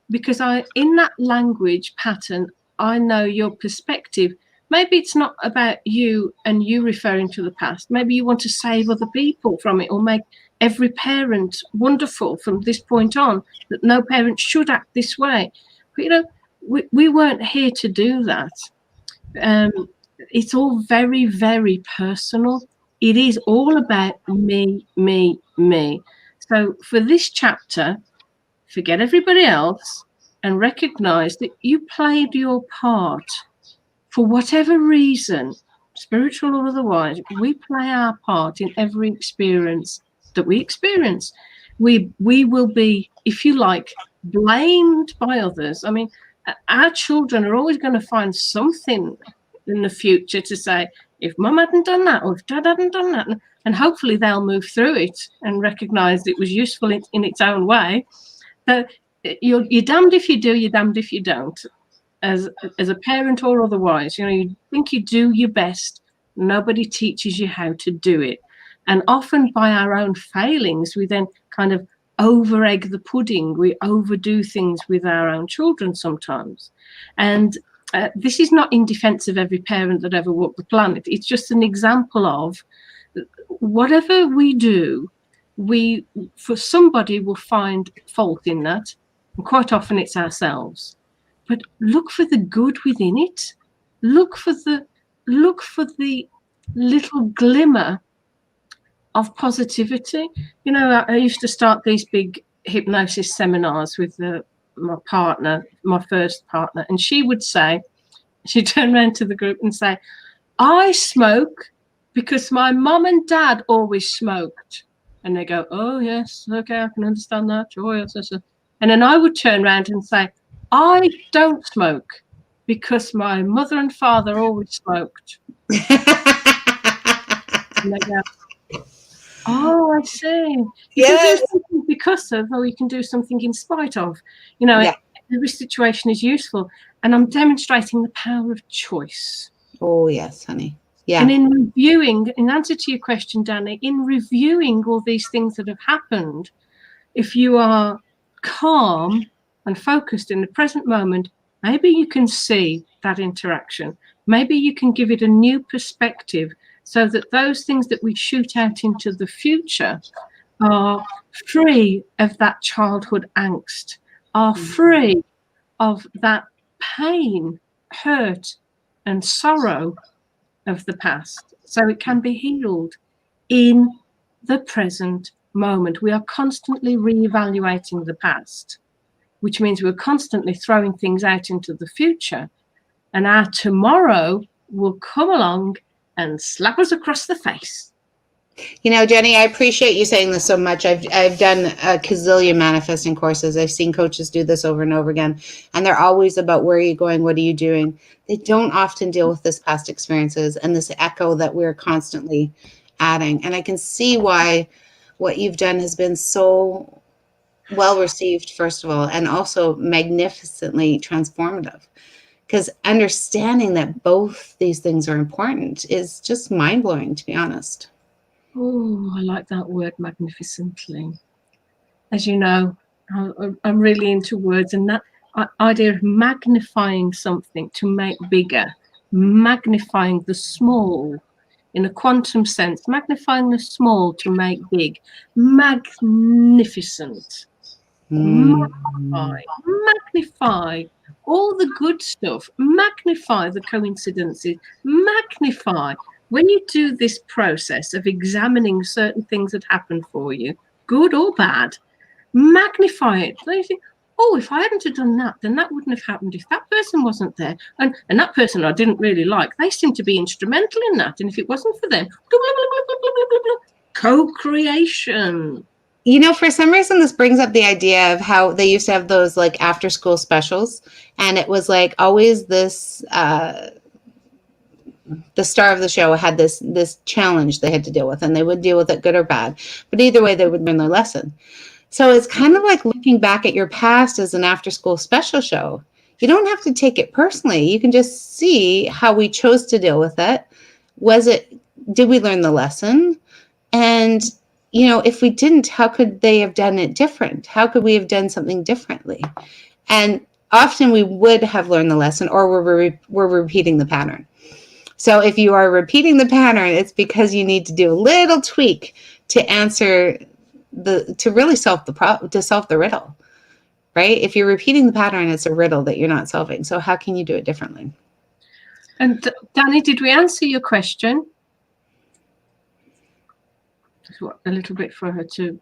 Because in that language pattern, I know your perspective. Maybe it's not about you and you referring to the past. Maybe you want to save other people from it, or make every parent wonderful from this point on, that no parent should act this way. But, you know, we weren't here to do that. It's all very, very personal. It is all about me, me, me. So for this chapter, forget everybody else and recognize that you played your part. For whatever reason, spiritual or otherwise, we play our part in every experience that we experience. We will be, if you like, blamed by others. I mean, our children are always going to find something in the future to say, if mum hadn't done that, or if dad hadn't done that, and hopefully they'll move through it and recognize it was useful in its own way. But you're damned if you do, you're damned if you don't. As a parent or otherwise, you know, you think you do your best. Nobody teaches you how to do it. And often by our own failings, we then kind of over-egg the pudding. We overdo things with our own children sometimes. And this is not in defense of every parent that ever walked the planet. It's just an example of whatever we do, for somebody will find fault in that. And quite often it's ourselves. But look for the good within it. Look for the little glimmer of positivity. You know, I used to start these big hypnosis seminars with my partner, my first partner, and she'd turn around to the group and say, I smoke because my mum and dad always smoked. And they go, oh, yes, okay, I can understand that. Oh, yes, yes, yes. And then I would turn around and say, I don't smoke because my mother and father always smoked. And they go, oh, I see. You Yes. can do something because of, or you can do something in spite of. You know, Yeah. every situation is useful. And I'm demonstrating the power of choice. Oh, yes, honey. Yeah. And in reviewing, in answer to your question, Danny, in reviewing all these things that have happened, if you are calm and focused in the present moment, maybe you can see that interaction. Maybe you can give it a new perspective so that those things that we shoot out into the future are free of that childhood angst, are free of that pain, hurt, and sorrow of the past. So it can be healed in the present moment. We are constantly reevaluating the past, which means we're constantly throwing things out into the future. And our tomorrow will come along and slap us across the face. You know, Jenny, I appreciate you saying this so much. I've done a gazillion manifesting courses. I've seen coaches do this over and over again, and they're always about where are you going, what are you doing. They don't often deal with this past experiences and this echo that we're constantly adding. And I can see why what you've done has been so well received, first of all, and also magnificently transformative. Because understanding that both these things are important is just mind blowing, to be honest. Oh, I like that word, magnificently. As you know, I'm really into words, and that idea of magnifying something to make bigger, magnifying the small in a quantum sense, magnifying the small to make big, magnificent, magnify all the good stuff, magnify the coincidences, magnify. When you do this process of examining certain things that happen for you, good or bad, magnify it. So you think, oh, if I hadn't have done that, then that wouldn't have happened if that person wasn't there. And that person I didn't really like, they seem to be instrumental in that. And if it wasn't for them, co-creation. You know, for some reason, this brings up the idea of how they used to have those like after school specials. And it was like always this, the star of the show had this challenge they had to deal with, and they would deal with it good or bad. But either way, they would learn their lesson. So it's kind of like looking back at your past as an after school special show. You don't have to take it personally. You can just see how we chose to deal with it. Did we learn the lesson? And, you know, if we didn't, how could they have done it different? How could we have done something differently? And often we would have learned the lesson, or we're repeating the pattern. So if you are repeating the pattern, it's because you need to do a little tweak to answer to really solve the riddle, right? If you're repeating the pattern, it's a riddle that you're not solving. So how can you do it differently? And Danny, did we answer your question? Just a little bit for her to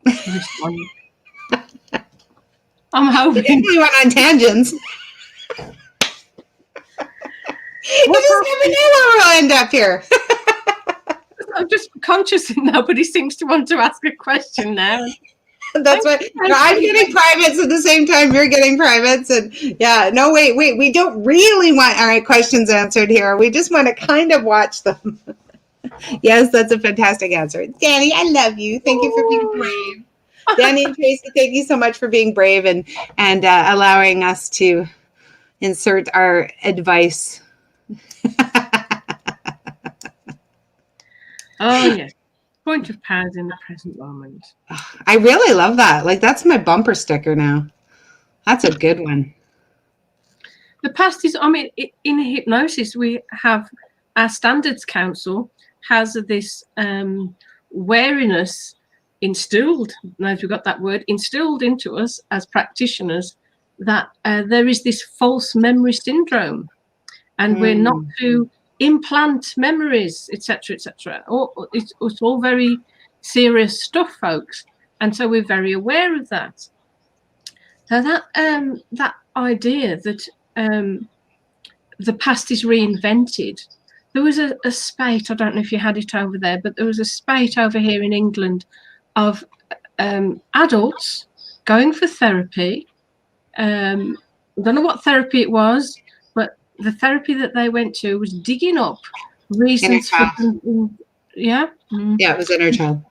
respond. I'm hoping we went on tangents. You just never know where we'll end up here. I'm just conscious that nobody seems to want to ask a question now. That's why I'm getting privates at the same time you're getting privates. And yeah, no, wait, we don't really want our questions answered here. We just want to kind of watch them. Yes, that's a fantastic answer. Danny, I love you. Thank you for being brave. Danny and Tracy, thank you so much for being brave and allowing us to insert our advice. Oh, yes. Point of power in the present moment. I really love that. Like, that's my bumper sticker now. That's a good one. The past is, I mean, in hypnosis, we have our standards council has this wariness instilled, now if you've got that word, instilled into us as practitioners, that there is this false memory syndrome, and we're not to implant memories, etc., etc. It's all very serious stuff, folks, and so we're very aware of that. So that idea that the past is reinvented. There was a spate, I don't know if you had it over there, but there was a spate over here in England of adults going for therapy. I don't know what therapy it was, but the therapy that they went to was digging up reasons for Yeah. Yeah, it was inner child.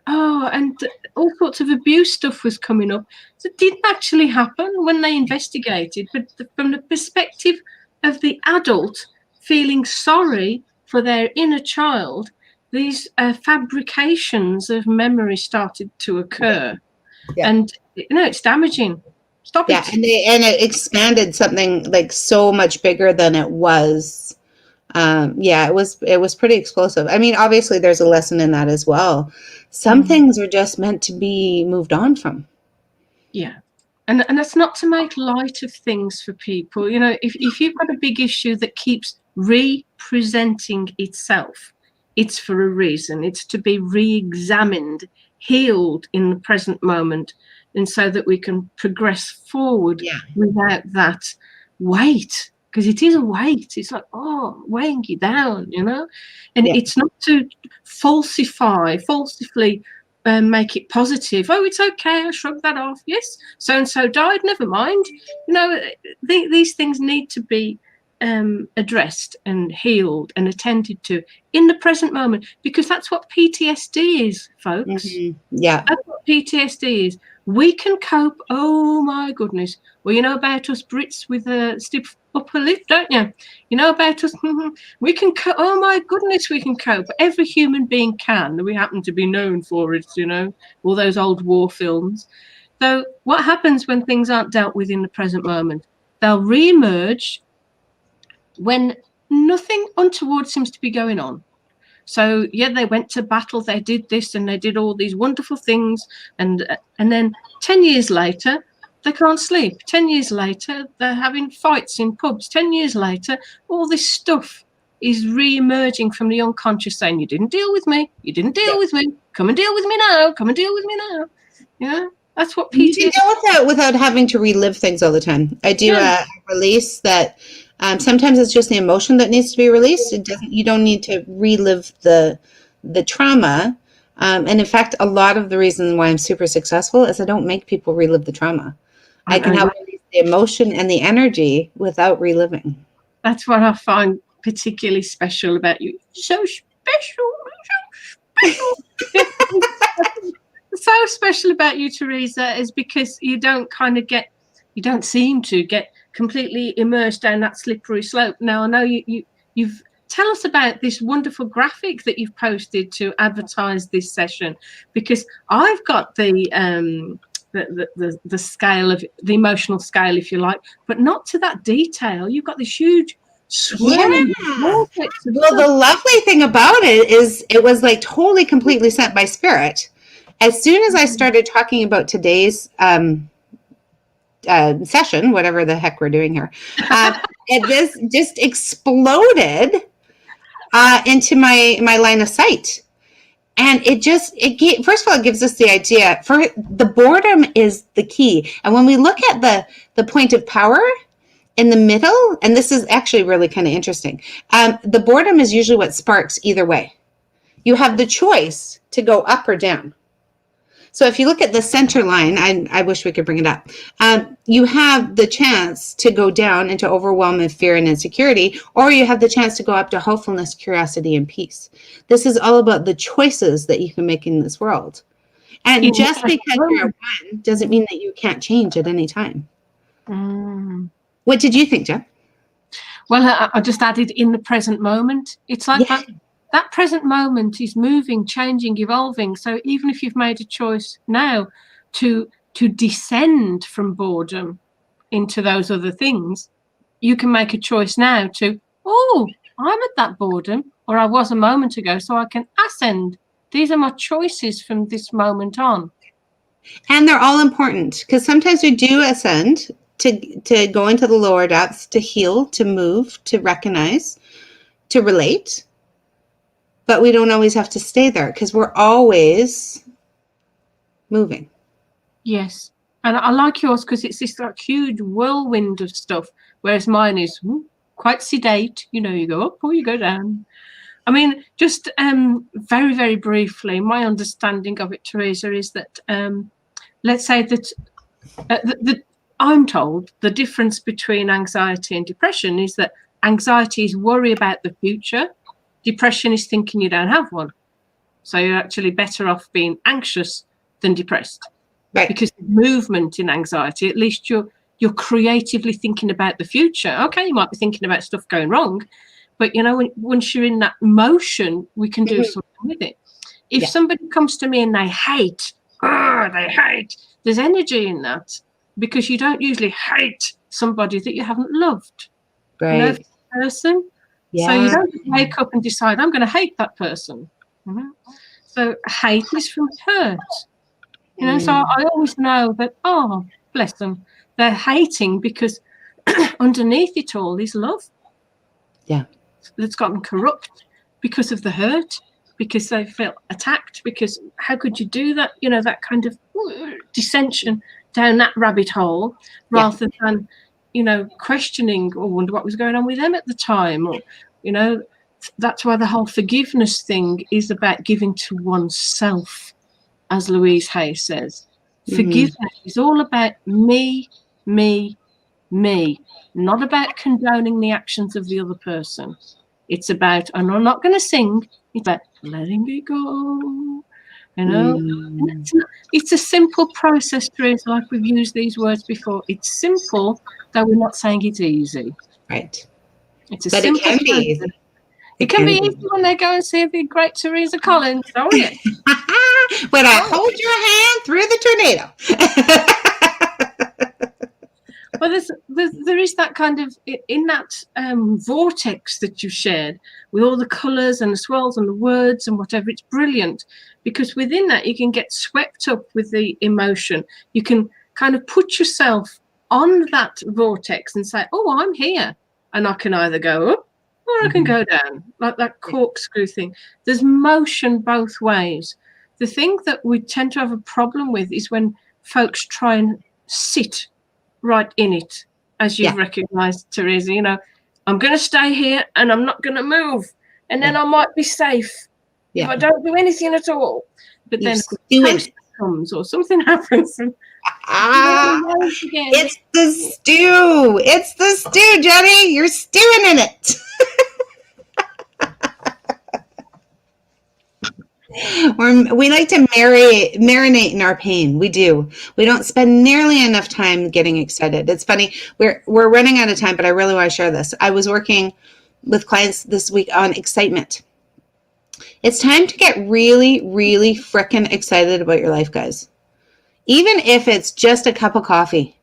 Oh, and all sorts of abuse stuff was coming up. So it didn't actually happen when they investigated, but from the perspective of the adult feeling sorry for their inner child, these fabrications of memory started to occur. Yeah. And, it's damaging. Stop it. And it expanded something like so much bigger than it was. It was pretty explosive. I mean, obviously there's a lesson in that as well. Some things are just meant to be moved on from. Yeah. And that's not to make light of things for people. If you've got a big issue that keeps representing itself, it's for a reason. It's to be re-examined, healed in the present moment, and so that we can progress forward without that weight. Because it is a weight. It's like, weighing you down, And it's not to falsify, make it positive. Oh, it's okay. I shrug that off. Yes, so-and-so died. Never mind. These things need to be addressed and healed and attended to in the present moment, because that's what PTSD is, folks. Yeah. That's what PTSD is. We can cope. Oh, my goodness. Well, you know about us Brits with a stiff upper lip, don't you? You know about us. We can cope. Oh, my goodness, we can cope. Every human being can. We happen to be known for it, all those old war films. So what happens when things aren't dealt with in the present moment? They'll re-emerge when nothing untoward seems to be going on. So, they went to battle, they did this, and they did all these wonderful things. And then 10 years later, they can't sleep. 10 years later, they're having fights in pubs. 10 years later, all this stuff is re-emerging from the unconscious, saying, you didn't deal with me. You didn't deal with me. Come and deal with me now. Come and deal with me now. Yeah, that's what PTSD... You can deal with that without having to relive things all the time. I do a release that... sometimes it's just the emotion that needs to be released. You don't need to relive the trauma. And in fact, a lot of the reason why I'm super successful is I don't make people relive the trauma. I can help release the emotion and the energy without reliving. That's what I find particularly special about you. So special. So special about you, Teresa, is because you don't seem to get completely immersed down that slippery slope. Now, I know you've tell us about this wonderful graphic that you've posted to advertise this session, because I've got the scale of the emotional scale, if you like, but not to that detail. You've got this huge swirling. Well, the lovely thing about it is it was like totally completely sent by spirit. As soon as I started talking about today's session, whatever the heck we're doing here, this just exploded into my line of sight. And first of all, it gives us the idea for the boredom is the key. And when we look at the point of power in the middle, and this is actually really kind of interesting, the boredom is usually what sparks either way. You have the choice to go up or down. So if you look at the center line, I wish we could bring it up. You have the chance to go down into overwhelm and fear and insecurity, or you have the chance to go up to hopefulness, curiosity, and peace. This is all about the choices that you can make in this world. And just because you're at one doesn't mean that you can't change at any time. What did you think, Jen? Well, I just added in the present moment. It's like that present moment is moving, changing, evolving. So even if you've made a choice now to descend from boredom into those other things, you can make a choice now to, I'm at that boredom, or I was a moment ago, so I can ascend. These are my choices from this moment on. And they're all important, because sometimes we do ascend to go into the lower depths, to heal, to move, to recognize, to relate. But we don't always have to stay there, because we're always moving. Yes. And I like yours because it's this like huge whirlwind of stuff, whereas mine is quite sedate. You go up or you go down. I mean, just very, very briefly, my understanding of it, Teresa, is that let's say that I'm told the difference between anxiety and depression is that anxiety is worry about the future. Depression is thinking you don't have one. So you're actually better off being anxious than depressed. Right. Because the movement in anxiety, at least you're creatively thinking about the future. Okay, you might be thinking about stuff going wrong, but you know, once you're in that motion, we can do something with it. If somebody comes to me and they hate, there's energy in that, because you don't usually hate somebody that you haven't loved. Right. You know, person. Yeah. So you don't wake up and decide, I'm going to hate that person. So hate is from hurt. You know, so I always know that, oh, bless them, they're hating because underneath it all is love. Yeah. That's gotten corrupt because of the hurt, because they felt attacked, because how could you do that? You know, that kind of dissension down that rabbit hole, rather than, you know, questioning or wonder what was going on with them at the time. Or, you know, that's why the whole forgiveness thing is about giving to oneself. As Louise Hay says, forgiveness is all about me, not about condoning the actions of the other person. It's about, and I'm not going to sing, it's about letting it go. You know, and it's a simple process, Teresa, like we've used these words before. It's simple, though we're not saying it's easy. Right. It's a but simple it can be easy. It can be easy when they go and see the great Teresa Collins, don't it? When I hold your hand through the tornado. Well, there is that kind of, in that vortex that you shared with all the colours and the swirls and the words and whatever, it's brilliant, because within that you can get swept up with the emotion. You can kind of put yourself on that vortex and say, oh, I'm here, and I can either go up or I can go down, like that corkscrew thing. There's motion both ways. The thing that we tend to have a problem with is when folks try and sit right in it, as you've recognised, Teresa. You know, I'm going to stay here and I'm not going to move, and then I might be safe if I don't do anything at all. But then post comes or something happens. And it's the stew. It's the stew, Jenny. You're stewing in it. We like to marinate in our pain. We do. We don't spend nearly enough time getting excited. It's funny. We're running out of time, but I really want to share this. I was working with clients this week on excitement. It's time to get really, really frickin' excited about your life, guys. Even if it's just a cup of coffee,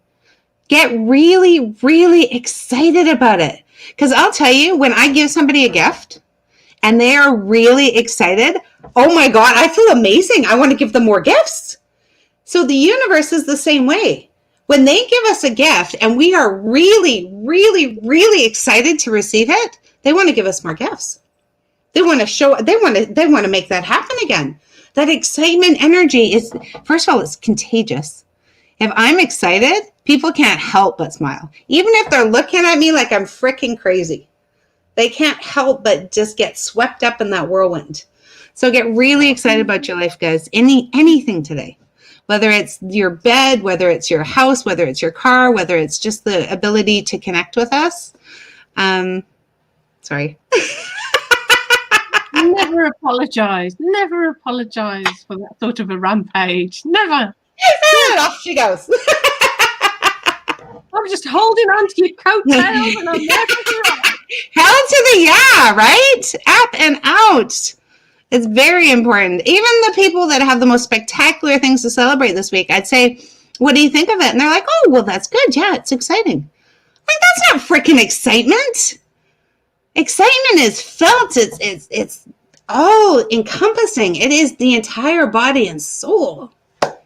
get really, really excited about it. Because I'll tell you, when I give somebody a gift and they are really excited, oh my God, I feel amazing. I want to give them more gifts. So the universe is the same way. When they give us a gift and we are really, really, really excited to receive it, they want to give us more gifts. They want to make that happen again. That excitement energy is, first of all, it's contagious. If I'm excited, people can't help but smile. Even if they're looking at me like I'm freaking crazy. They can't help but just get swept up in that whirlwind. So get really excited about your life, guys. Anything today. Whether it's your bed, whether it's your house, whether it's your car, whether it's just the ability to connect with us. Sorry. Never apologize. Never apologize for that sort of a rampage. Never. Off she goes. I'm just holding on to your coattails and I'm never right. Hell to the right? Up and out. It's very important. Even the people that have the most spectacular things to celebrate this week, I'd say, what do you think of it? And they're like, oh, well, that's good. Yeah, it's exciting. Like, that's not freaking excitement. Excitement is felt. It's all encompassing. It is the entire body and soul.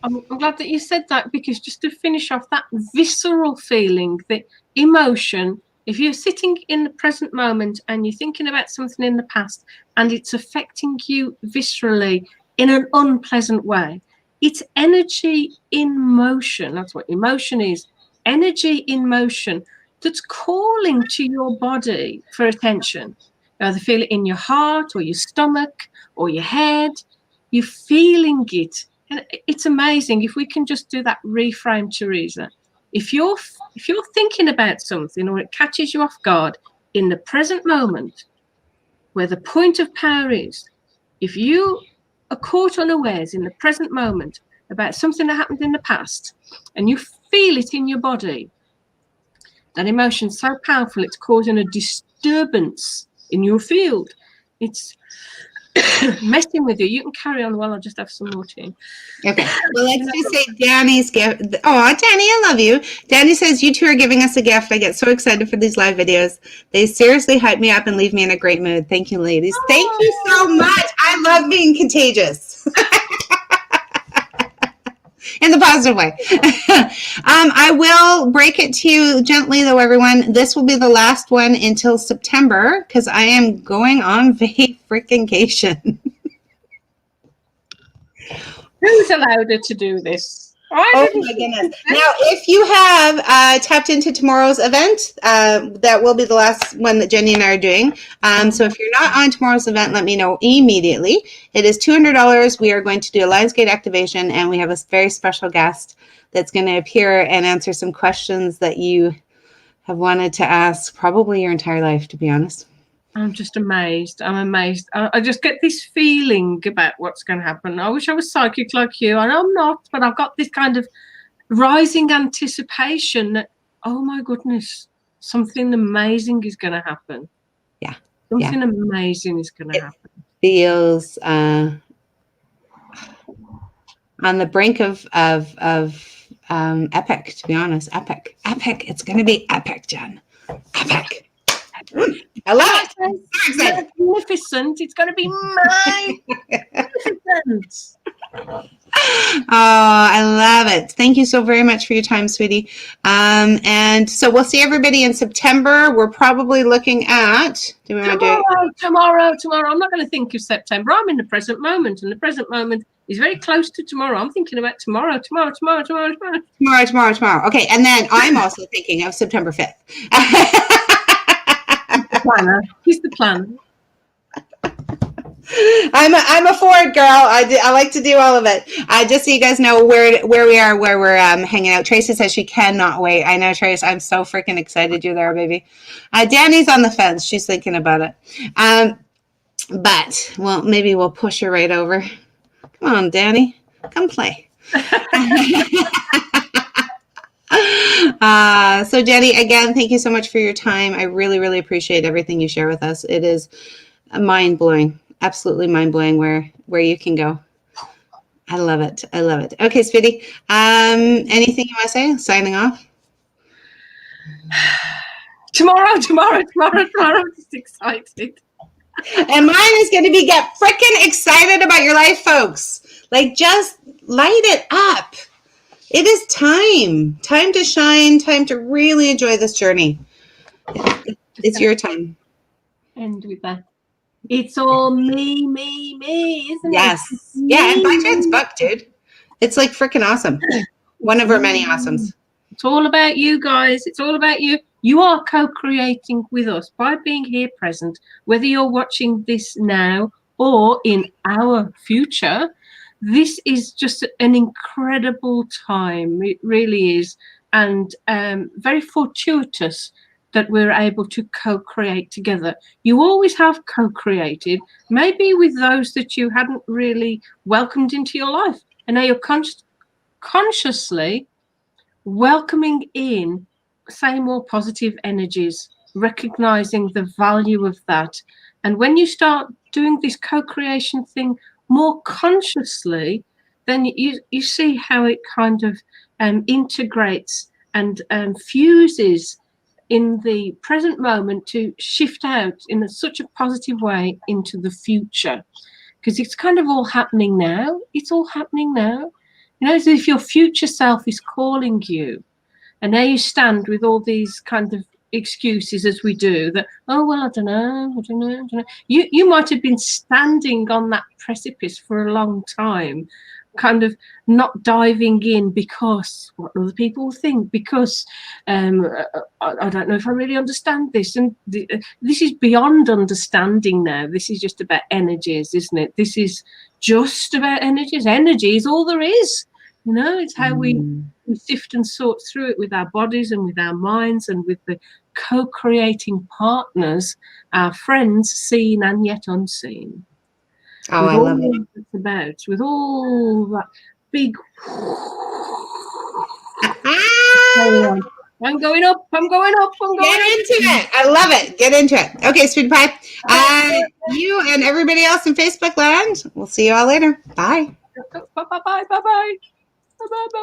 I'm glad that you said that, because just to finish off, that visceral feeling, the emotion, if you're sitting in the present moment and you're thinking about something in the past and it's affecting you viscerally in an unpleasant way, it's energy in motion. That's what emotion is. Energy in motion that's calling to your body for attention. You either feel it in your heart or your stomach or your head. You're feeling it. And it's amazing if we can just do that reframe, Teresa. If you're thinking about something or it catches you off guard in the present moment, where the point of power is, if you are caught unawares in the present moment about something that happened in the past, and you feel it in your body, that emotion's so powerful it's causing a disturbance in your field. It's messing with you. You can carry on while I just have some more tea. Okay. Well, let's just say Danny's gift. Oh, Danny, I love you. Danny says, you two are giving us a gift. I get so excited for these live videos. They seriously hype me up and leave me in a great mood. Thank you, ladies. Thank you so much. I love being contagious. In the positive way. I will break it to you gently, though, everyone. This will be the last one until September because I am going on vacation. Who's allowed her to do this? Oh my goodness. Now, if you have tapped into tomorrow's event, that will be the last one that Jenny and I are doing. So if you're not on tomorrow's event, let me know immediately. It is $200. We are going to do a Lionsgate activation, and we have a very special guest that's going to appear and answer some questions that you have wanted to ask probably your entire life, to be honest. I'm just amazed. I'm amazed. I just get this feeling about what's going to happen. I wish I was psychic like you, and I'm not, but I've got this kind of rising anticipation that, oh my goodness, something amazing is going to happen. Yeah. Something amazing is going to happen. Feels on the brink of epic, to be honest. Epic. It's going to be epic, Jen. Epic. I love it. I'm so excited. Magnificent. It's going to be magnificent. Oh, I love it. Thank you so very much for your time, sweetie. And so we'll see everybody in September. We're probably looking at tomorrow. I'm not going to think of September. I'm in the present moment, and the present moment is very close to tomorrow. I'm thinking about tomorrow. Tomorrow. Okay, and then I'm also thinking of September 5th. Planner. He's the planner. I'm a forward girl. I like to do all of it. Just so you guys know where we are, where we're hanging out. Tracy says she cannot wait. I know, Trace. I'm so freaking excited you're there, baby. Danny's on the fence. She's thinking about it. But well, maybe we'll push her right over. Come on, Danny. Come play. So Jenny, again, thank you so much for your time. I really, really appreciate everything you share with us. It is mind-blowing, absolutely mind-blowing where you can go. I love it. Okay, Speedy. Anything you want to say? Signing off. Tomorrow. I'm just excited. And mine is going to be get freaking excited about your life, folks. Like, just light it up. It is time to shine, time to really enjoy this journey. It's your time. End with that. It's all me, isn't it? Yes. Yeah, and buy Jen's book, dude. It's like freaking awesome. One of her many awesomes. It's all about you guys. It's all about you. You are co-creating with us by being here present, whether you're watching this now or in our future. This is just an incredible time. It really is. And very fortuitous that we're able to co-create together. You always have co-created, maybe with those that you hadn't really welcomed into your life. And now you're consciously welcoming in, say, more positive energies, recognizing the value of that. And when you start doing this co-creation thing more consciously, then you see how it kind of integrates and fuses in the present moment to shift out in such a positive way into the future, because it's kind of all happening now. It's all happening now. You know, as if your future self is calling you, and there you stand with all these kind of excuses, as we do, that, oh, well, I don't know. You might have been standing on that precipice for a long time, kind of not diving in because what other people think, because I don't know if I really understand this. And this is beyond understanding now. This is just about energies, isn't it? This is just about energies. Energy is all there is. You know, it's how we sift and sort through it with our bodies and with our minds and with the co-creating partners, our friends, seen and yet unseen. Oh, with I all love it. that's about, with all that big. I'm going up. I'm going up. I'm going Get up. into it. I love it. Get into it. Okay, Sweet Pie. You and everybody else in Facebook land, we'll see you all later. Bye. Bye bye. Bye bye. Bye bye. Bye bye.